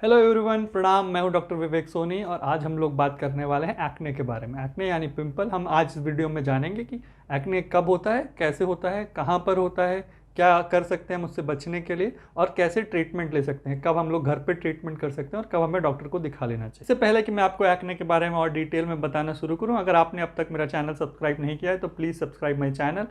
Hello everyone, प्रणाम। मैं हूं डॉक्टर विवेक सोनी और आज हम लोग बात करने वाले हैं एक्ने के बारे में। एक्ने यानी पिंपल। हम आज इस वीडियो में जानेंगे कि एक्ने कब होता है, कैसे होता है, कहां पर होता है, क्या कर सकते हैं हम उससे बचने के लिए और कैसे ट्रीटमेंट ले सकते हैं, कब हम लोग घर पे ट्रीटमेंट कर सकते हैं और कब हमें डॉक्टर को दिखा लेना चाहिए। इससे पहले कि मैं आपको एक्ने के बारे में और डिटेल में बताना शुरू करूँ, अगर आपने अब तक मेरा चैनल सब्सक्राइब नहीं किया है तो प्लीज़ सब्सक्राइब माई चैनल।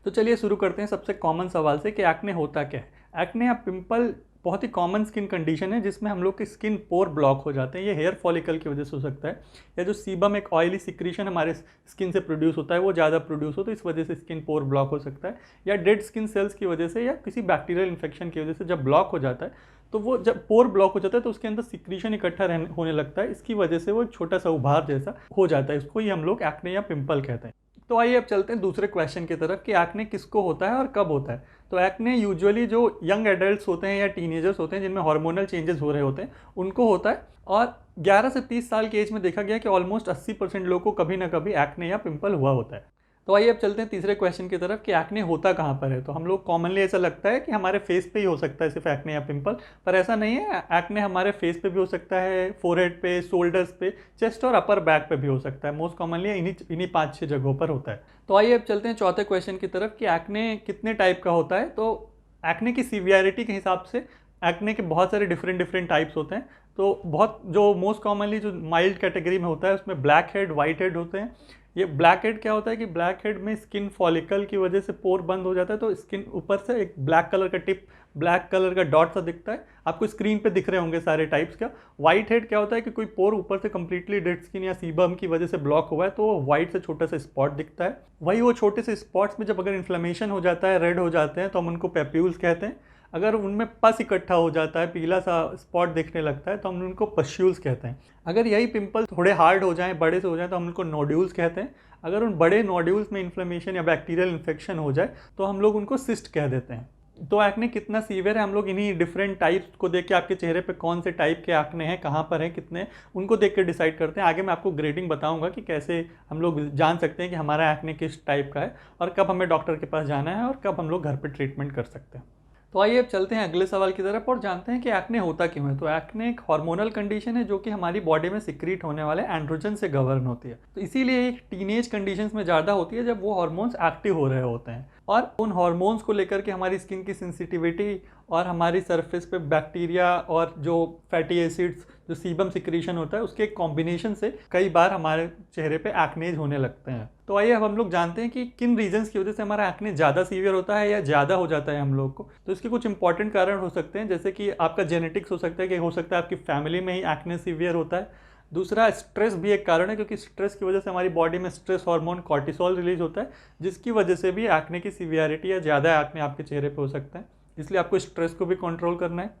तो चलिए शुरू करते हैं सबसे कॉमन सवाल से कि एक्ने होता क्या है। एक्ने या पिंपल बहुत ही कॉमन स्किन कंडीशन है जिसमें हम लोग के स्किन पोर ब्लॉक हो जाते हैं। ये हेयर फॉलिकल की वजह से हो सकता है, या जो सीबम एक ऑयली सिक्रीशन हमारे स्किन से प्रोड्यूस होता है वो ज़्यादा प्रोड्यूस हो तो इस वजह से स्किन पोर ब्लॉक हो सकता है, या डेड स्किन सेल्स की वजह से, या किसी बैक्टीरियल इन्फेक्शन की वजह से जब ब्लॉक हो जाता है तो वो जब पोर ब्लॉक हो जाता है तो उसके अंदर सिक्रीशन इकट्ठा होने लगता है। इसकी वजह से वो एक छोटा सा उभार जैसा हो जाता है, इसको ही हम लोग एक्ने या पिंपल कहते हैं। तो आइए अब चलते हैं दूसरे क्वेश्चन की तरफ कि एक्ने किसको होता है और कब होता है। तो एक्ने यूजुअली जो यंग एडल्ट्स होते हैं या टीनेजर्स होते हैं जिनमें हार्मोनल चेंजेस हो रहे होते हैं उनको होता है, और 11 से 30 साल की एज में देखा गया कि ऑलमोस्ट 80% लोगों को कभी ना कभी एक्ने या पिंपल हुआ होता है। तो आइए अब चलते हैं तीसरे क्वेश्चन की तरफ कि एक्ने होता कहाँ पर है। तो हम लोग कॉमनली ऐसा लगता है कि हमारे फेस पे ही हो सकता है सिर्फ एक्ने या पिंपल, पर ऐसा नहीं है। एक्ने हमारे फेस पे भी हो सकता है, फोरहेड पे, शोल्डर्स पे, चेस्ट और अपर बैक पे भी हो सकता है। मोस्ट कॉमनली इन्हीं 5-6 जगहों पर होता है। तो आइए अब चलते हैं चौथे क्वेश्चन की तरफ कि एक्ने कितने टाइप का होता है। तो एक्ने की सीवियरिटी के हिसाब से एक्ने के बहुत सारे डिफरेंट टाइप्स होते हैं। तो बहुत जो मोस्ट कॉमनली जो माइल्ड कैटेगरी में होता है उसमें ब्लैक हेड, वाइट हेड होते हैं। ये ब्लैक हेड क्या होता है कि ब्लैक हेड में स्किन फॉलिकल की वजह से पोर बंद हो जाता है, तो स्किन ऊपर से एक ब्लैक कलर का टिप, ब्लैक कलर का डॉट सा दिखता है। आपको स्क्रीन पे दिख रहे होंगे सारे टाइप्स का। वाइट हेड क्या होता है कि कोई पोर ऊपर से कंप्लीटली डेड स्किन या सीबम की वजह से ब्लॉक हुआ है तो वो वाइट से छोटा सा स्पॉट दिखता है। वही वो छोटे से स्पॉट्स में जब अगर इन्फ्लेमेशन हो जाता है, रेड हो जाते हैं, तो हम उनको पेप्यूल्स कहते हैं। अगर उनमें पस इकट्ठा हो जाता है, पीला सा स्पॉट दिखने लगता है, तो हम उनको पस्ट्यूल्स कहते हैं। अगर यही पिंपल थोड़े हार्ड हो जाएं, बड़े से हो जाएं, तो हम उनको नोड्यूल्स कहते हैं। अगर उन बड़े नोड्यूल्स में इन्फ्लेमेशन या बैक्टीरियल इन्फेक्शन हो जाए तो हम लोग उनको सिस्ट कह देते हैं। तो एक्ने कितना सीवियर है हम लोग इन्हीं डिफरेंट टाइप्स को देख के, आपके चेहरे पे कौन से टाइप के एक्ने हैं, कहाँ पर हैं, कितने, उनको देख के डिसाइड करते हैं। आगे मैं आपको ग्रेडिंग बताऊंगा कि कैसे हम लोग जान सकते हैं कि हमारा एक्ने किस टाइप का है और कब हमें डॉक्टर के पास जाना है और कब हम लोग घर पर ट्रीटमेंट कर सकते हैं। तो आइए अब चलते हैं अगले सवाल की तरफ और जानते हैं कि एक्ने होता क्यों है। तो एक्ने एक हार्मोनल कंडीशन है जो कि हमारी बॉडी में सिक्रीट होने वाले एंड्रोजन से गवर्न होती है। तो इसीलिए एक टीनेज कंडीशंस में ज़्यादा होती है जब वो हार्मोन्स एक्टिव हो रहे होते हैं, और उन हार्मोन्स को लेकर के हमारी स्किन की सेंसिटिविटी और हमारी सरफेस पे बैक्टीरिया और जो फैटी एसिड्स, जो सीबम सिक्रीशन होता है, उसके एक कॉम्बिनेशन से कई बार हमारे चेहरे पे एक्नेज होने लगते हैं। तो आइए अब हम लोग जानते हैं कि किन रीजंस की वजह से हमारा एक्ने ज़्यादा सीवियर होता है या ज़्यादा हो जाता है हम लोग को। तो इसके कुछ इंपॉर्टेंट कारण हो सकते हैं, जैसे कि आपका जेनेटिक्स हो सकता है, कि हो सकता है आपकी फैमिली में ही एक्ने सीवियर होता है। दूसरा, स्ट्रेस भी एक कारण है, क्योंकि स्ट्रेस की वजह से हमारी बॉडी में स्ट्रेस हार्मोन कॉर्टिसोल रिलीज होता है, जिसकी वजह से भी एक्ने की सीवियरिटी या ज़्यादा एक्ने आपके चेहरे पे हो सकता है। इसलिए आपको स्ट्रेस को भी कंट्रोल करना है।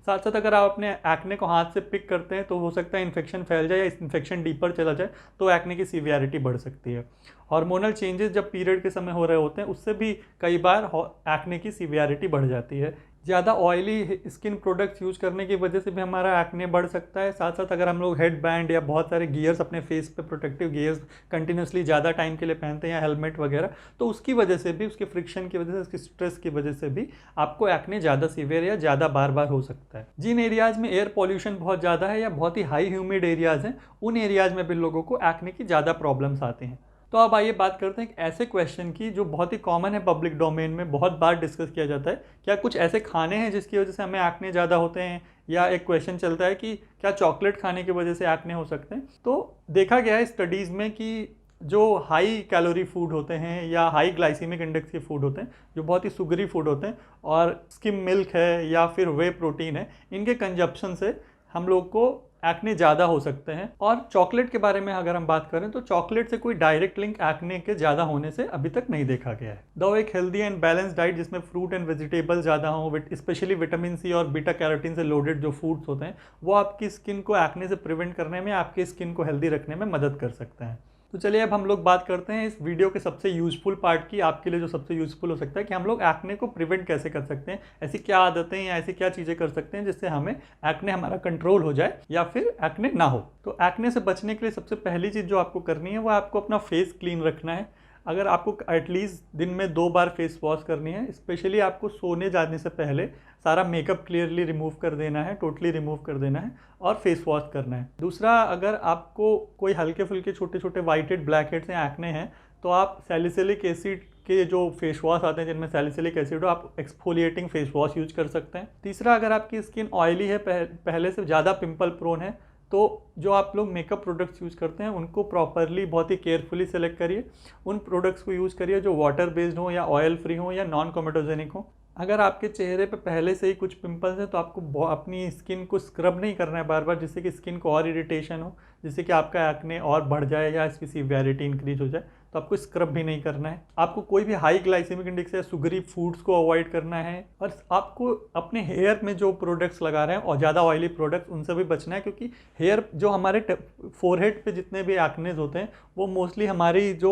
साथ साथ अगर आप अपने एक्ने को हाथ से पिक करते हैं तो हो सकता है इन्फेक्शन फैल जाए या इन्फेक्शन डीपर चला जाए, तो एक्ने की सीवियरिटी बढ़ सकती है। हार्मोनल चेंजेस जब पीरियड के समय हो रहे होते हैं उससे भी कई बार एक्ने की सीवियरिटी बढ़ जाती है। ज़्यादा ऑयली स्किन प्रोडक्ट्स यूज करने की वजह से भी हमारा एक्ने बढ़ सकता है। साथ साथ अगर हम लोग हेड बैंड या बहुत सारे गियर्स अपने फेस पे, प्रोटेक्टिव गियर्स कंटिन्यूसली ज़्यादा टाइम के लिए पहनते हैं, या हेलमेट वगैरह, तो उसकी वजह से भी, उसके फ्रिक्शन की वजह से, उसके स्ट्रेस की वजह से भी आपको एक्ने ज़्यादा सीवियर या ज़्यादा बार बार हो सकता है। जिन एरियाज़ में एयर पॉल्यूशन बहुत ज़्यादा है या बहुत ही हाई ह्यूमिड एरियाज़ हैं, उन एरियाज़ में भी लोगों को एक्ने की ज़्यादा प्रॉब्लम्स आती हैं। तो अब आइए बात करते हैं एक ऐसे क्वेश्चन की जो बहुत ही कॉमन है, पब्लिक डोमेन में बहुत बार डिस्कस किया जाता है। क्या कुछ ऐसे खाने हैं जिसकी वजह से हमें एक्ने ज़्यादा होते हैं, या एक क्वेश्चन चलता है कि क्या चॉकलेट खाने की वजह से एक्ने हो सकते हैं। तो देखा गया है स्टडीज़ में कि जो हाई कैलोरी फूड होते हैं या हाई ग्लाइसीमिक इंडेक्स के फूड होते हैं, जो बहुत ही सुगरी फूड होते हैं, और स्किम मिल्क है या फिर वे प्रोटीन है, इनके कंजप्शन से हम लोग को एक्ने ज़्यादा हो सकते हैं। और चॉकलेट के बारे में अगर हम बात करें तो चॉकलेट से कोई डायरेक्ट लिंक एक्ने के ज़्यादा होने से अभी तक नहीं देखा गया है। दो एक हेल्दी एंड बैलेंस डाइट जिसमें फ्रूट एंड वेजिटेबल ज़्यादा हो, स्पेशली विटामिन सी और बीटा कैरोटीन से लोडेड जो फूड्स होते हैं, वो आपकी स्किन को एक्ने से प्रिवेंट करने में, आपकी स्किन को हेल्दी रखने में मदद कर सकते हैं। तो चलिए अब हम लोग बात करते हैं इस वीडियो के सबसे यूजफुल पार्ट की, आपके लिए जो सबसे यूजफुल हो सकता है कि हम लोग एक्ने को प्रिवेंट कैसे कर सकते हैं। ऐसी क्या आदतें या ऐसी क्या चीज़ें कर सकते हैं जिससे हमें एक्ने हमारा कंट्रोल हो जाए या फिर एक्ने ना हो। तो एक्ने से बचने के लिए सबसे पहली चीज़ जो आपको करनी है वो आपको अपना फेस क्लीन रखना है। अगर आपको एटलीस्ट दिन में 2 बार फेस वॉश करनी है। स्पेशली आपको सोने जाने से पहले सारा मेकअप क्लियरली रिमूव कर देना है, टोटली रिमूव कर देना है और फेस वॉश करना है। दूसरा, अगर आपको कोई हल्के फुल्के छोटे छोटे वाइट हेड, ब्लैक हेड्स या एक्ने हैं तो आप सैलिसिलिक एसिड के जो फेस वॉश आते हैं जिनमें सैलिसिलिक एसिड हो, आप एक्सफोलिएटिंग फेस वॉश यूज कर सकते हैं। तीसरा, अगर आपकी स्किन ऑयली है, पहले से ज़्यादा पिंपल प्रोन है, तो जो आप लोग मेकअप प्रोडक्ट्स यूज़ करते हैं उनको प्रॉपरली बहुत ही केयरफुली सेलेक्ट करिए। उन प्रोडक्ट्स को यूज़ करिए जो वाटर बेस्ड हो या ऑयल फ्री हो या नॉन कोमेटोजेनिक हो। अगर आपके चेहरे पे पहले से ही कुछ पिंपल्स हैं तो आपको अपनी स्किन को स्क्रब नहीं करना है बार बार, जिससे कि स्किन को और इरिटेशन हो, जिससे कि आपका एक्ने और बढ़ जाए या इसकी सीवियरिटी इंक्रीज हो जाए। तो आपको स्क्रब भी नहीं करना है। आपको कोई भी हाई ग्लाइसेमिक इंडेक्स या सुगरी फूड्स को अवॉइड करना है। और आपको अपने हेयर में जो प्रोडक्ट्स लगा रहे हैं और ज़्यादा ऑयली प्रोडक्ट्स, उनसे भी बचना है, क्योंकि हेयर जो हमारे फोरहेड पे जितने भी एक्नेज होते हैं वो मोस्टली हमारी जो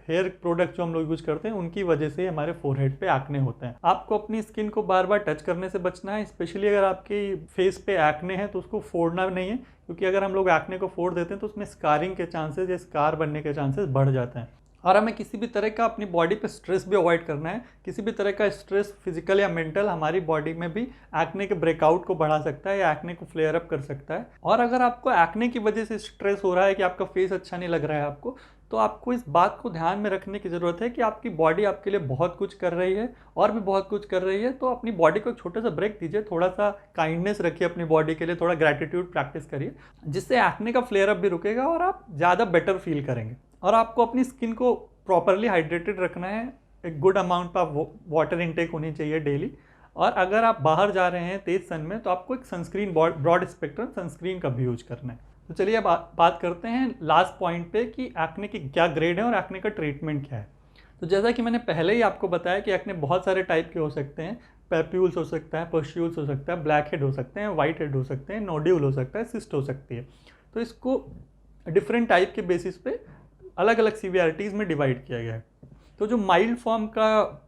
हेयर प्रोडक्ट जो हम लोग यूज़ करते हैं उनकी वजह से हमारे फोरहेड पे एक्ने होते हैं। आपको अपनी स्किन को बार बार टच करने से बचना है। स्पेशली अगर आपकी फेस पे एक्ने है तो उसको फोड़ना नहीं है, क्योंकि अगर हम लोग एक्ने को फोड़ देते हैं तो उसमें स्कारिंग के चांसेस या स्कार बनने के चांसेस बढ़ जाते हैं। और हमें किसी भी तरह का अपनी बॉडी पे स्ट्रेस भी अवॉइड करना है। किसी भी तरह का स्ट्रेस, फिजिकल या मेंटल, हमारी बॉडी में भी एक्ने के ब्रेकआउट को बढ़ा सकता है या एक्ने को फ्लेयर अप कर सकता है। और अगर आपको एक्ने की वजह से स्ट्रेस हो रहा है कि आपका फेस अच्छा नहीं लग रहा है आपको, तो आपको इस बात को ध्यान में रखने की ज़रूरत है कि आपकी बॉडी आपके लिए बहुत कुछ कर रही है और भी बहुत कुछ कर रही है। तो अपनी बॉडी को एक छोटा सा ब्रेक दीजिए, थोड़ा सा काइंडनेस रखिए अपनी बॉडी के लिए, थोड़ा ग्रैटिट्यूड प्रैक्टिस करिए, जिससे एक्ने का फ्लेयर अप भी रुकेगा और आप ज़्यादा बेटर फील करेंगे। और आपको अपनी स्किन को प्रॉपरली हाइड्रेटेड रखना है। एक good amount of water intake होनी चाहिए डेली। और अगर आप बाहर जा रहे हैं तेज सन में तो आपको एक सनस्क्रीन, ब्रॉड स्पेक्ट्रम सनस्क्रीन का भी यूज करना है। तो चलिए अब बात करते हैं लास्ट पॉइंट पे कि एक्ने की क्या ग्रेड है और एक्ने का ट्रीटमेंट क्या है। तो जैसा कि मैंने पहले ही आपको बताया कि एक्ने बहुत सारे टाइप के हो सकते हैं। पैप्यूल्स हो सकता है, पस्ट्यूल्स हो सकता है, ब्लैक हेड हो सकते हैं, वाइट हेड हो सकते हैं, नोड्यूल हो सकता है, सिस्ट हो सकती है। तो इसको डिफरेंट टाइप के बेसिस पे अलग अलग सीवियरिटीज़ में डिवाइड किया गया है। तो जो माइल्ड फॉर्म का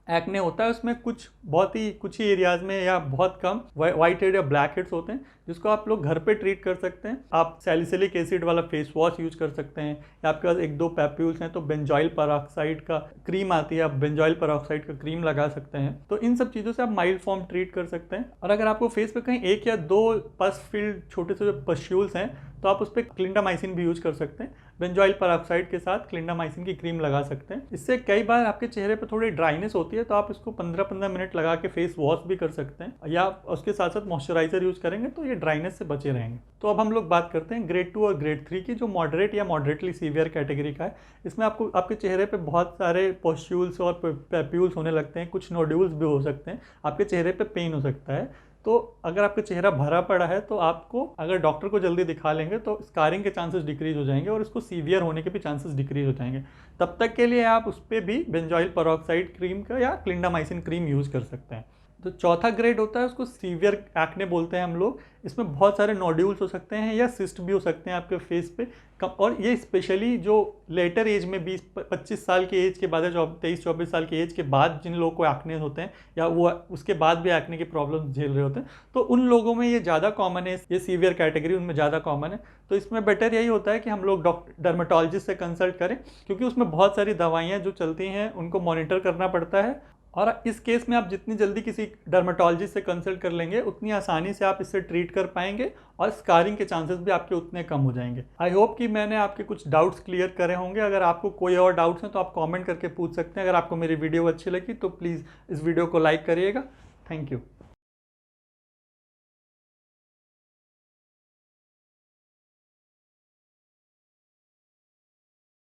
एक्ने होता है उसमें कुछ ही एरियाज में या बहुत कम वाइट हेड या ब्लैक हेड्स होते हैं, जिसको आप लोग घर पे ट्रीट कर सकते हैं। आप सैलिसिलिक एसिड वाला फेस वॉश यूज कर सकते हैं, या आपके पास 1-2 पैप्यूल्स हैं तो बेंजॉइल पेरोक्साइड का क्रीम आती है, आप बेंजॉइल पेरोक्साइड का क्रीम लगा सकते हैं। तो इन सब चीज़ों से आप माइल्ड फॉर्म ट्रीट कर सकते हैं। और अगर आपको फेस पे कहीं 1 या 2 पस फील्ड छोटे से जो पस्ट्यूल्स हैं तो आप उस पर क्लिंडामाइसिन भी यूज कर सकते हैं। बेंजॉइल पेरोक्साइड के साथ क्लिंडामाइसिन की क्रीम लगा सकते हैं। इससे कई बार आपके चेहरे पे थोड़ी ड्राइनेस होती है तो आप इसको 15-15 मिनट लगा के फेस वॉश भी कर सकते हैं, या उसके साथ साथ मॉइस्चराइजर यूज करेंगे तो ये ड्राइनेस से बचे रहेंगे। तो अब हम लोग बात करते हैं ग्रेड 2 और ग्रेड 3 की, जो मॉडरेट या मॉडरेटली सीवियर कैटेगरी का है। इसमें आपको आपके चेहरे पे बहुत सारे पस्ट्यूल्स और पैप्यूल्स होने लगते हैं, कुछ नोड्यूल्स भी हो सकते हैं, आपके चेहरे पे पेन हो सकता है। तो अगर आपका चेहरा भरा पड़ा है तो आपको अगर डॉक्टर को जल्दी दिखा लेंगे तो स्कारिंग के चांसेस डिक्रीज हो जाएंगे और इसको सीवियर होने के भी चांसेस डिक्रीज हो जाएंगे। तब तक के लिए आप उस पर भी बेंजॉइल पेरोक्साइड क्रीम का या क्लिंडामाइसिन क्रीम यूज़ कर सकते हैं। तो चौथा ग्रेड होता है, उसको सीवियर एक्ने बोलते हैं हम लोग। इसमें बहुत सारे नोड्यूल्स हो सकते हैं या सिस्ट भी हो सकते हैं आपके फेस पे। और ये स्पेशली जो लेटर एज में 20-25 साल की एज के बाद, 23-24 साल की एज के बाद जिन लोगों को एक्ने होते हैं या वो उसके बाद भी एक्ने की प्रॉब्लम झेल रहे होते हैं, तो उन लोगों में ये ज़्यादा कॉमन है। ये सीवियर कैटेगरी उनमें ज़्यादा कॉमन है। तो इसमें बेटर यही होता है कि हम लोग डर्मेटोलॉजिस्ट से कंसल्ट करें, क्योंकि उसमें बहुत सारी दवाइयाँ जो चलती हैं उनको मॉनिटर करना पड़ता है। और इस केस में आप जितनी जल्दी किसी डर्मेटोलॉजिस्ट से कंसल्ट कर लेंगे उतनी आसानी से आप इससे ट्रीट कर पाएंगे और स्कारिंग के चांसेस भी आपके उतने कम हो जाएंगे। आई होप कि मैंने आपके कुछ डाउट्स क्लियर करे होंगे। अगर आपको कोई और डाउट्स हैं तो आप कमेंट करके पूछ सकते हैं। अगर आपको मेरी वीडियो अच्छी लगी तो प्लीज़ इस वीडियो को लाइक करिएगा। Thank you.